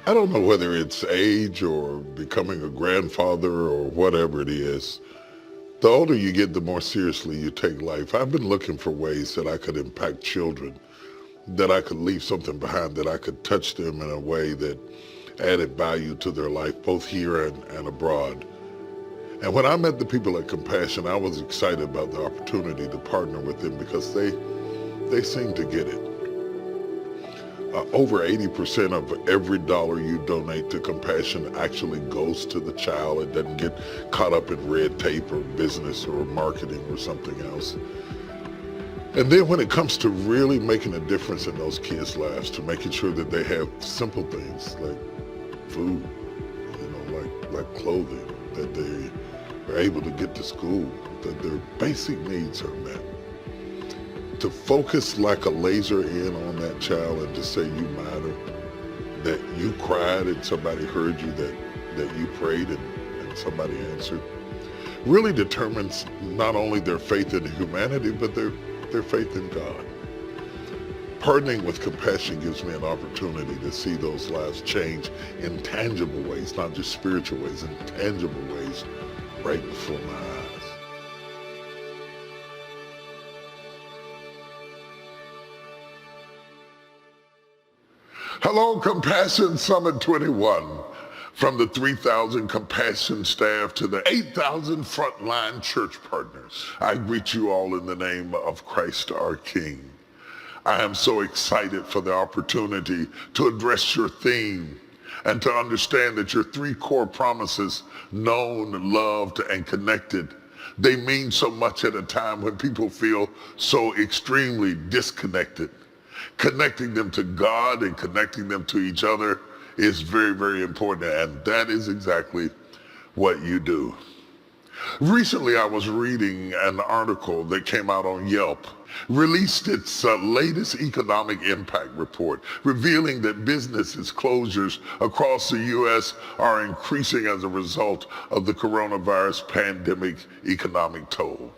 I don't know whether it's age or becoming a grandfather or whatever it is. The older you get, the more seriously you take life. I've been looking for ways that I could impact children, that I could leave something behind, that I could touch them in a way that added value to their life, both here and abroad. And when I met the people at Compassion, I was excited about the opportunity to partner with them because they seem to get it. Over 80% of every dollar you donate to Compassion actually goes to the child. It doesn't get caught up in red tape or business or marketing or something else. And then when it comes to really making a difference in those kids' lives, to making sure that they have simple things like food, like clothing, that they are able to get to school, that their basic needs are met. To focus like a laser in on that child and to say you matter, that you cried and somebody heard you, that you prayed and somebody answered, really determines not only their faith in humanity, but their faith in God. Partnering with Compassion gives me an opportunity to see those lives change in tangible ways, not just spiritual ways, in tangible ways right before my eyes. Hello, Compassion Summit 21. From the 3,000 Compassion staff to the 8,000 frontline church partners, I greet you all in the name of Christ our King. I am so excited for the opportunity to address your theme and to understand that your three core promises, known, loved, and connected, they mean so much at a time when people feel so extremely disconnected. Connecting them to God and connecting them to each other is very, very important, and that is exactly what you do. Recently, I was reading an article that came out on Yelp, released its latest economic impact report, revealing that businesses closures across the U.S. are increasing as a result of the coronavirus pandemic economic toll.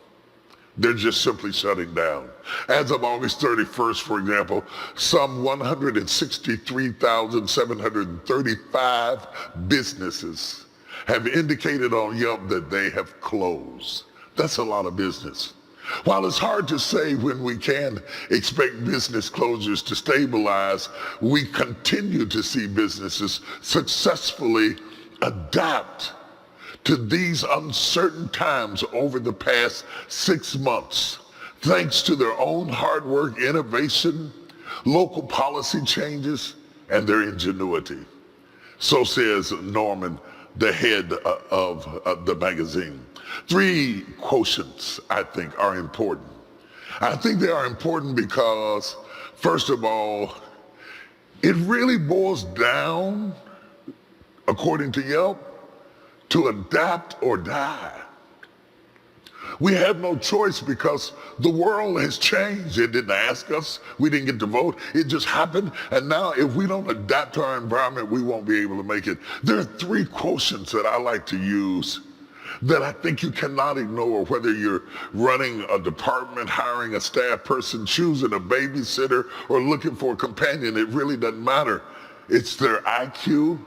They're just simply shutting down. As of August 31st, for example, some 163,735 businesses have indicated on Yelp that they have closed. That's a lot of business. While it's hard to say when we can expect business closures to stabilize, we continue to see businesses successfully adapt to these uncertain times over the past 6 months, thanks to their own hard work, innovation, local policy changes, and their ingenuity. So says Norman, the head of the magazine. 3 quotients, I think, are important. I think they are important because, first of all, it really boils down, according to Yelp, to adapt or die. We have no choice because the world has changed. It didn't ask us. We didn't get to vote. It just happened. And now if we don't adapt to our environment, we won't be able to make it. There are 3 quotients that I like to use that I think you cannot ignore, whether you're running a department, hiring a staff person, choosing a babysitter, or looking for a companion. It really doesn't matter. It's their IQ,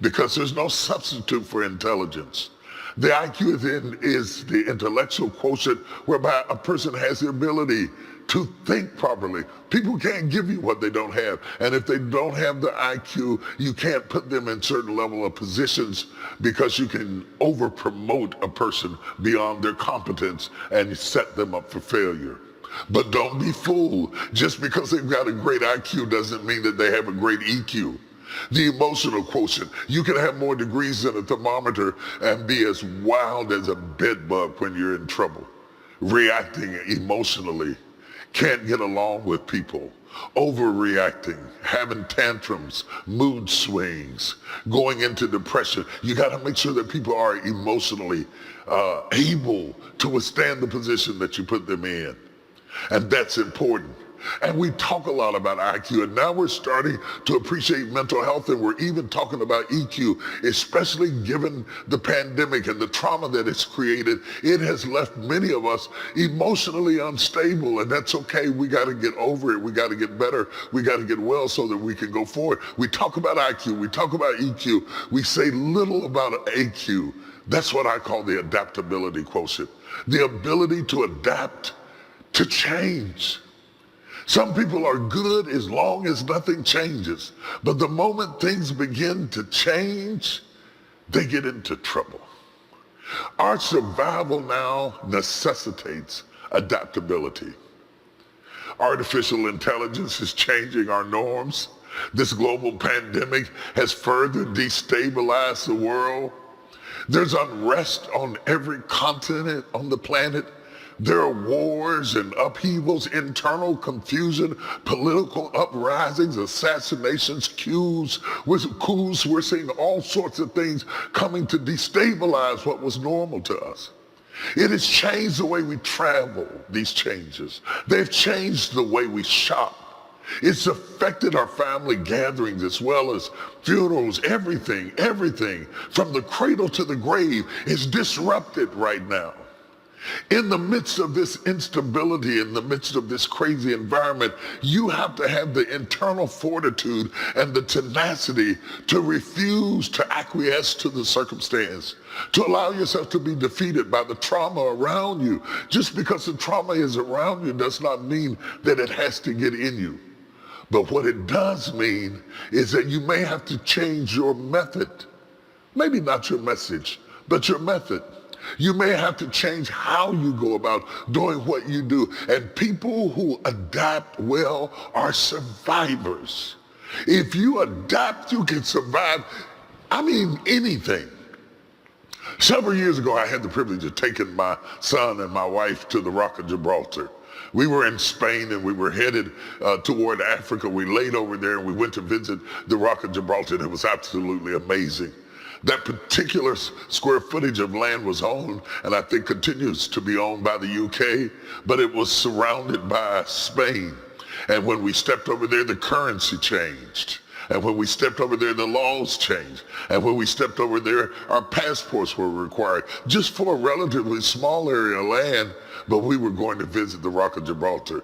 because there's no substitute for intelligence. The IQ then is the intellectual quotient whereby a person has the ability to think properly. People can't give you what they don't have. And if they don't have the IQ, you can't put them in certain level of positions because you can over-promote a person beyond their competence and set them up for failure. But don't be fooled. Just because they've got a great IQ doesn't mean that they have a great EQ. The emotional quotient. You can have more degrees than a thermometer and be as wild as a bedbug when you're in trouble. Reacting emotionally, can't get along with people, overreacting, having tantrums, mood swings, going into depression. You got to make sure that people are emotionally able to withstand the position that you put them in. And that's important. And we talk a lot about IQ, and now we're starting to appreciate mental health, and we're even talking about EQ, especially given the pandemic and the trauma that it's created. It has left many of us emotionally unstable, and that's okay. We got to get over it. We got to get better. We got to get well so that we can go forward. We talk about IQ. We talk about EQ. We say little about AQ. That's what I call the adaptability quotient, the ability to adapt to change. Some people are good as long as nothing changes, but the moment things begin to change, they get into trouble. Our survival now necessitates adaptability. Artificial intelligence is changing our norms. This global pandemic has further destabilized the world. There's unrest on every continent on the planet. There are wars and upheavals, internal confusion, political uprisings, assassinations, coups. We're seeing all sorts of things coming to destabilize what was normal to us. It has changed the way we travel, these changes. They've changed the way we shop. It's affected our family gatherings as well as funerals. Everything from the cradle to the grave is disrupted right now. In the midst of this instability, in the midst of this crazy environment, you have to have the internal fortitude and the tenacity to refuse to acquiesce to the circumstance, to allow yourself to be defeated by the trauma around you. Just because the trauma is around you does not mean that it has to get in you. But what it does mean is that you may have to change your method. Maybe not your message, but your method. You may have to change how you go about doing what you do. And people who adapt well are survivors. If you adapt, you can survive, anything. Several years ago, I had the privilege of taking my son and my wife to the Rock of Gibraltar. We were in Spain and we were headed toward Africa. We laid over there and we went to visit the Rock of Gibraltar, and it was absolutely amazing. That particular square footage of land was owned, and I think continues to be owned by the UK, but it was surrounded by Spain. And when we stepped over there, the currency changed. And when we stepped over there, the laws changed. And when we stepped over there, our passports were required, just for a relatively small area of land, but we were going to visit the Rock of Gibraltar.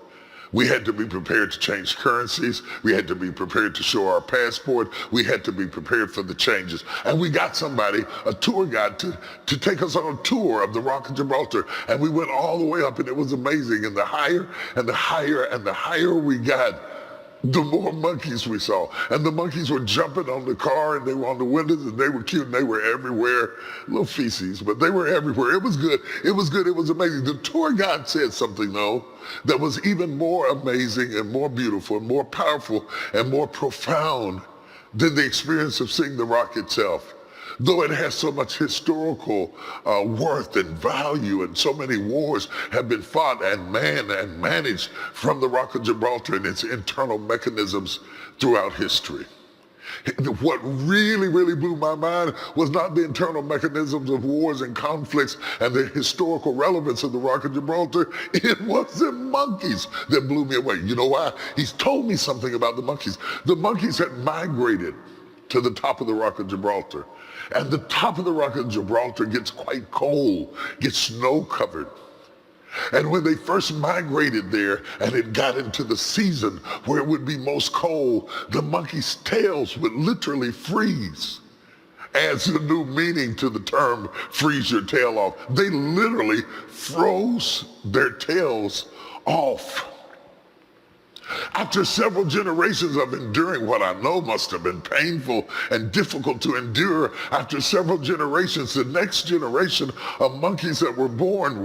We had to be prepared to change currencies. We had to be prepared to show our passport. We had to be prepared for the changes. And we got somebody, a tour guide, to take us on a tour of the Rock of Gibraltar. And we went all the way up, and it was amazing. And the higher and the higher and the higher we got, the more monkeys we saw. And the monkeys were jumping on the car, and they were on the windows, and they were cute, and they were everywhere. Little feces, but they were everywhere. It was good. It was good. It was amazing. The tour guide said something, though, that was even more amazing and more beautiful and more powerful and more profound than the experience of seeing the rock itself. Though it has so much historical worth and value, and so many wars have been fought and manned and managed from the Rock of Gibraltar and its internal mechanisms throughout history. What really, really blew my mind was not the internal mechanisms of wars and conflicts and the historical relevance of the Rock of Gibraltar. It was the monkeys that blew me away. You know why? He's told me something about the monkeys. The monkeys had migrated to the top of the Rock of Gibraltar. And the top of the Rock of Gibraltar gets quite cold, gets snow covered. And when they first migrated there and it got into the season where it would be most cold, the monkeys' tails would literally freeze. Adds a new meaning to the term freeze your tail off. They literally froze their tails off. After several generations of enduring what I know must have been painful and difficult to endure, after several generations, the next generation of monkeys that were born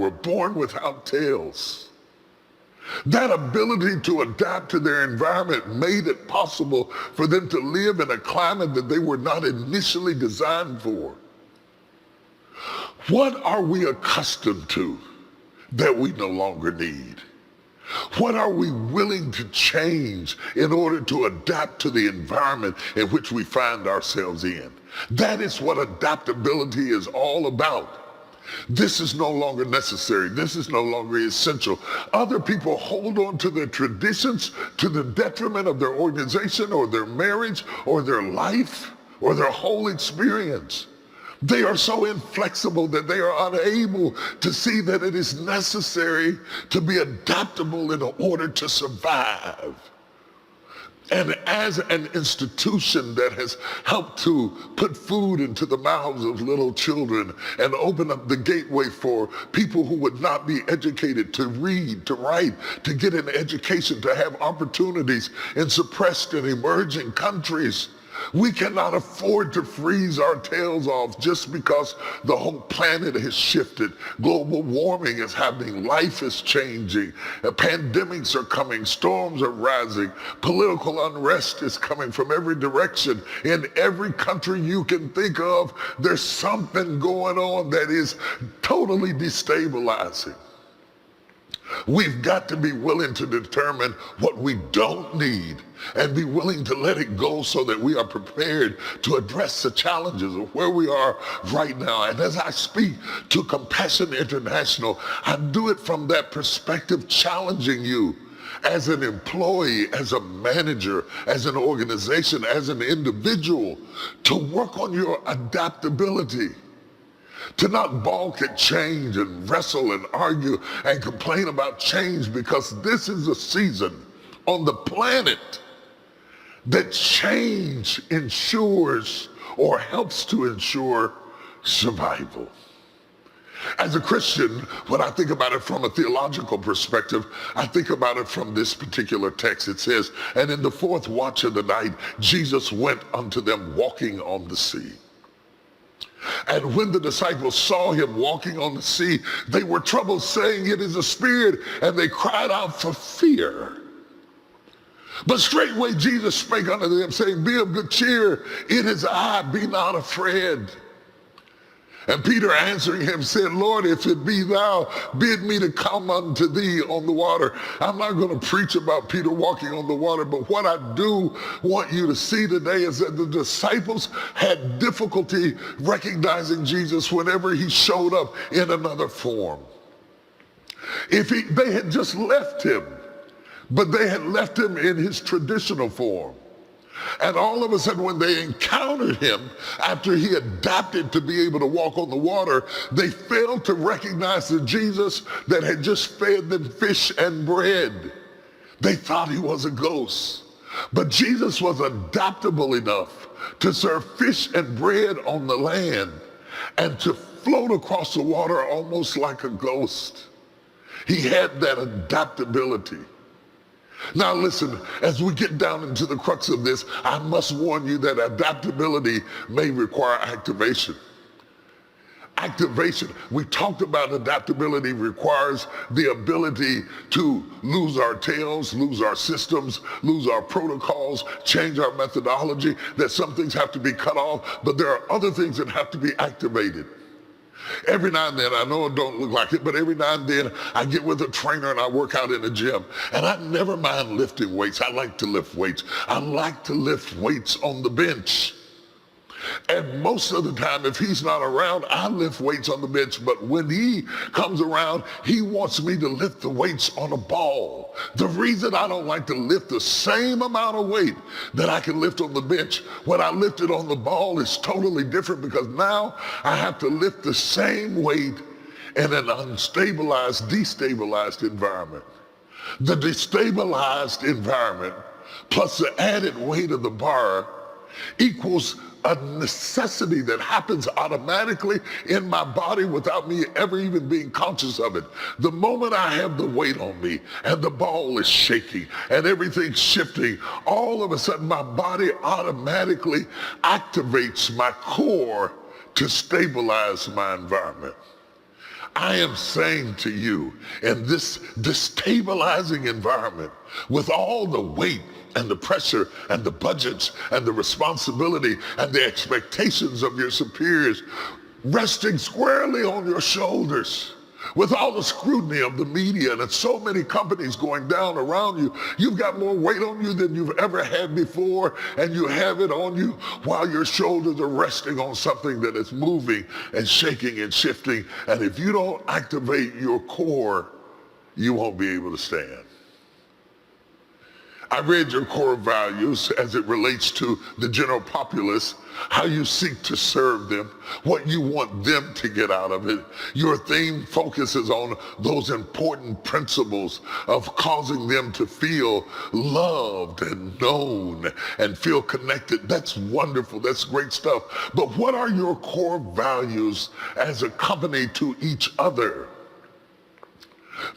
without tails. That ability to adapt to their environment made it possible for them to live in a climate that they were not initially designed for. What are we accustomed to that we no longer need? What are we willing to change in order to adapt to the environment in which we find ourselves in? That is what adaptability is all about. This is no longer necessary. This is no longer essential. Other people hold on to their traditions to the detriment of their organization or their marriage or their life or their whole experience. They are so inflexible that they are unable to see that it is necessary to be adaptable in order to survive. And as an institution that has helped to put food into the mouths of little children and open up the gateway for people who would not be educated to read, to write, to get an education, to have opportunities in suppressed and emerging countries, we cannot afford to freeze our tails off just because the whole planet has shifted. Global warming is happening. Life is changing. Pandemics are coming. Storms are rising. Political unrest is coming from every direction. In every country you can think of, there's something going on that is totally destabilizing. We've got to be willing to determine what we don't need and be willing to let it go so that we are prepared to address the challenges of where we are right now. And as I speak to Compassion International, I do it from that perspective, challenging you as an employee, as a manager, as an organization, as an individual, to work on your adaptability. To not balk at change and wrestle and argue and complain about change, because this is a season on the planet that change ensures or helps to ensure survival. As a Christian, when I think about it from a theological perspective, I think about it from this particular text. It says, "And in the fourth watch of the night, Jesus went unto them walking on the sea. And when the disciples saw him walking on the sea, they were troubled, saying, It is a spirit, and they cried out for fear. But straightway Jesus spake unto them, saying, Be of good cheer, it is I, be not afraid. And Peter answering him said, Lord, if it be thou, bid me to come unto thee on the water." I'm not going to preach about Peter walking on the water, but what I do want you to see today is that the disciples had difficulty recognizing Jesus whenever he showed up in another form. They had just left him, but they had left him in his traditional form. And all of a sudden, when they encountered him, after he adapted to be able to walk on the water, they failed to recognize the Jesus that had just fed them fish and bread. They thought he was a ghost. But Jesus was adaptable enough to serve fish and bread on the land and to float across the water almost like a ghost. He had that adaptability. Now listen, as we get down into the crux of this, I must warn you that adaptability may require activation. Activation, we talked about adaptability requires the ability to lose our tails, lose our systems, lose our protocols, change our methodology, that some things have to be cut off, but there are other things that have to be activated. Every now and then, I know it don't look like it, but every now and then I get with a trainer and I work out in the gym. And I never mind lifting weights. I like to lift weights. I like to lift weights on the bench. And most of the time, if he's not around, I lift weights on the bench. But when he comes around, he wants me to lift the weights on a ball. The reason I don't like to lift the same amount of weight that I can lift on the bench when I lift it on the ball is totally different, because now I have to lift the same weight in an unstabilized, destabilized environment. The destabilized environment plus the added weight of the bar equals a necessity that happens automatically in my body without me ever even being conscious of it. The moment I have the weight on me and the ball is shaking and everything's shifting, all of a sudden my body automatically activates my core to stabilize my environment. I am saying to you, in this destabilizing environment, with all the weight and the pressure and the budgets and the responsibility and the expectations of your superiors resting squarely on your shoulders, With all the scrutiny of the media and so many companies going down around you, you've got more weight on you than you've ever had before, and you have it on you while your shoulders are resting on something that is moving and shaking and shifting. And if you don't activate your core, you won't be able to stand. I read your core values as it relates to the general populace, how you seek to serve them, what you want them to get out of it. Your theme focuses on those important principles of causing them to feel loved and known and feel connected. That's wonderful. That's great stuff. But what are your core values as a company to each other?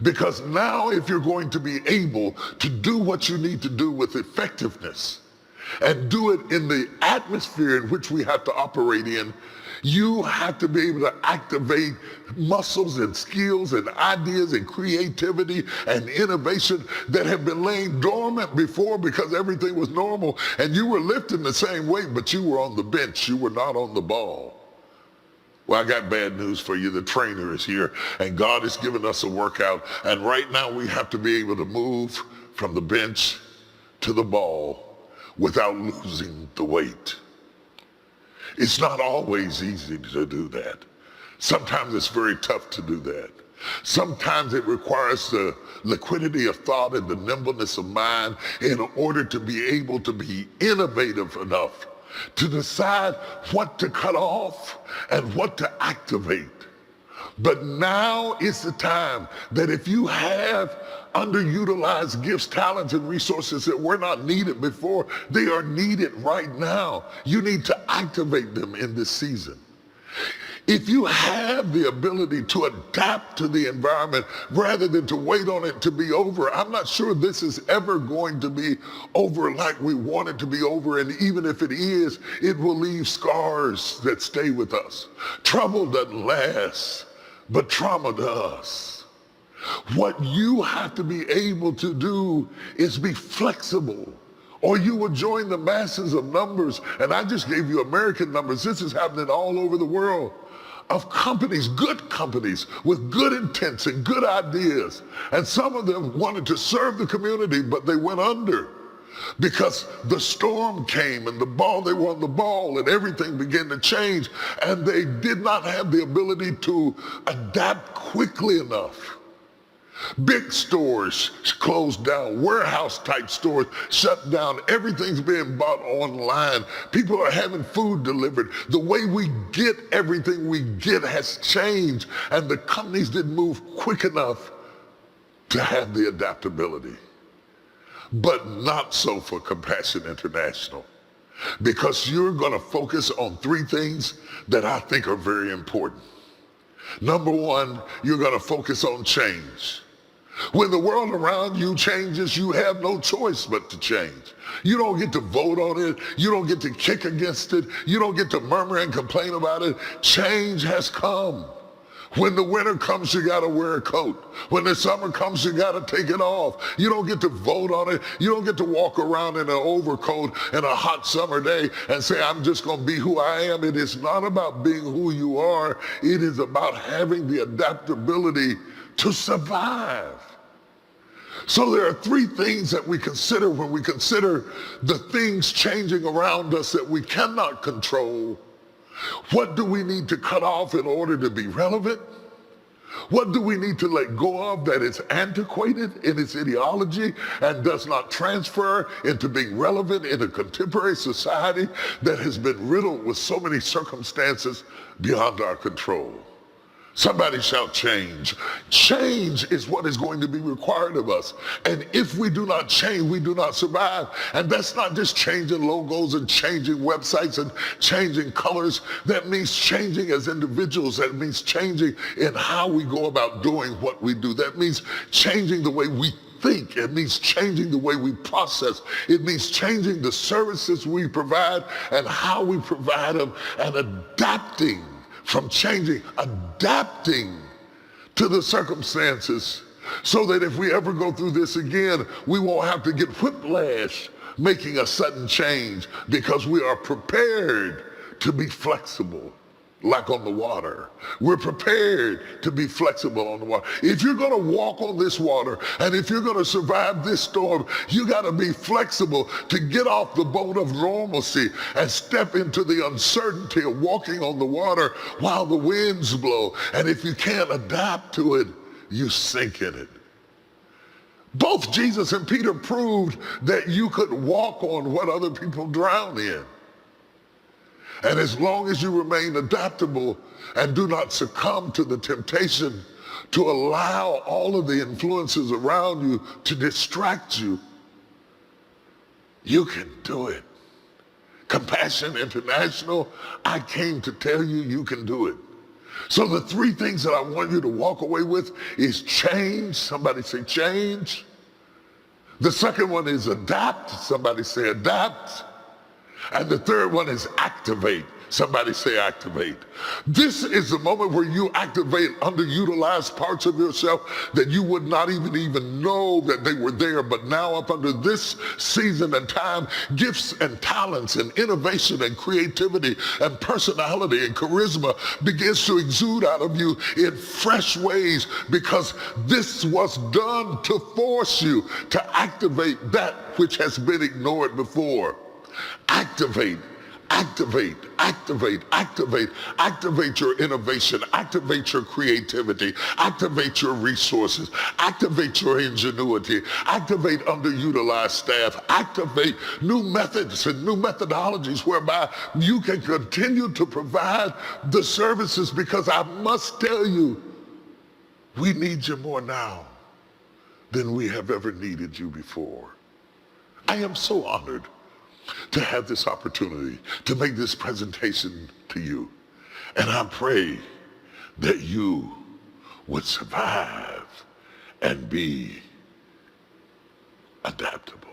Because now if you're going to be able to do what you need to do with effectiveness and do it in the atmosphere in which we have to operate in, you have to be able to activate muscles and skills and ideas and creativity and innovation that have been laying dormant before because everything was normal and you were lifting the same weight, but you were on the bench. You were not on the ball. Well, I got bad news for you. The trainer is here, and God has given us a workout, and right now we have to be able to move from the bench to the ball without losing the weight. It's not always easy to do that. Sometimes it's very tough to do that. Sometimes it requires the liquidity of thought and the nimbleness of mind in order to be able to be innovative enough to decide what to cut off and what to activate. But now is the time that if you have underutilized gifts, talents, and resources that were not needed before, they are needed right now. You need to activate them in this season. If you have the ability to adapt to the environment rather than to wait on it to be over, I'm not sure this is ever going to be over like we want it to be over. And even if it is, it will leave scars that stay with us. Trouble doesn't last, but trauma does. What you have to be able to do is be flexible, or you will join the masses of numbers. And I just gave you American numbers. This is happening all over the world, of companies, good companies with good intents and good ideas. And some of them wanted to serve the community, but they went under because the storm came and they were on the ball and everything began to change, and they did not have the ability to adapt quickly enough. Big stores closed down, warehouse type stores shut down, everything's being bought online. People are having food delivered. The way we get everything we get has changed, and the companies didn't move quick enough to have the adaptability. But not so for Compassion International, because you're going to focus on three things that I think are very important. Number one, you're going to focus on change. When the world around you changes, you have no choice but to change. You don't get to vote on it. You don't get to kick against it. You don't get to murmur and complain about it. Change has come. When the winter comes, you got to wear a coat. When the summer comes, you got to take it off. You don't get to vote on it. You don't get to walk around in an overcoat in a hot summer day and say, I'm just going to be who I am. It is not about being who you are. It is about having the adaptability to survive. So there are three things that we consider when we consider the things changing around us that we cannot control. What do we need to cut off in order to be relevant? What do we need to let go of that is antiquated in its ideology and does not transfer into being relevant in a contemporary society that has been riddled with so many circumstances beyond our control? Somebody shout change. Change is what is going to be required of us. And if we do not change, we do not survive. And that's not just changing logos and changing websites and changing colors. That means changing as individuals. That means changing in how we go about doing what we do. That means changing the way we think. It means changing the way we process. It means changing the services we provide and how we provide them, and adapting from changing, adapting to the circumstances, so that if we ever go through this again, we won't have to get whiplash making a sudden change, because we are prepared to be flexible like on the water. We're prepared to be flexible on the water. If you're going to walk on this water and if you're going to survive this storm, you got to be flexible to get off the boat of normalcy and step into the uncertainty of walking on the water while the winds blow. And if you can't adapt to it, you sink in it. Both Jesus and Peter proved that you could walk on what other people drown in. And as long as you remain adaptable and do not succumb to the temptation to allow all of the influences around you to distract you, you can do it. Compassion International, I came to tell you you can do it. So the three things that I want you to walk away with is change. Somebody say change. The second one is adapt. Somebody say adapt. And the third one is activate. Somebody say activate. This is the moment where you activate underutilized parts of yourself that you would not even know that they were there. But now up under this season and time, gifts and talents and innovation and creativity and personality and charisma begins to exude out of you in fresh ways, because this was done to force you to activate that which has been ignored before. Activate, activate, activate, activate, activate your innovation, activate your creativity, activate your resources, activate your ingenuity, activate underutilized staff, activate new methods and new methodologies whereby you can continue to provide the services, because I must tell you, we need you more now than we have ever needed you before. I am so honored to have this opportunity to make this presentation to you. And I pray that you would survive and be adaptable.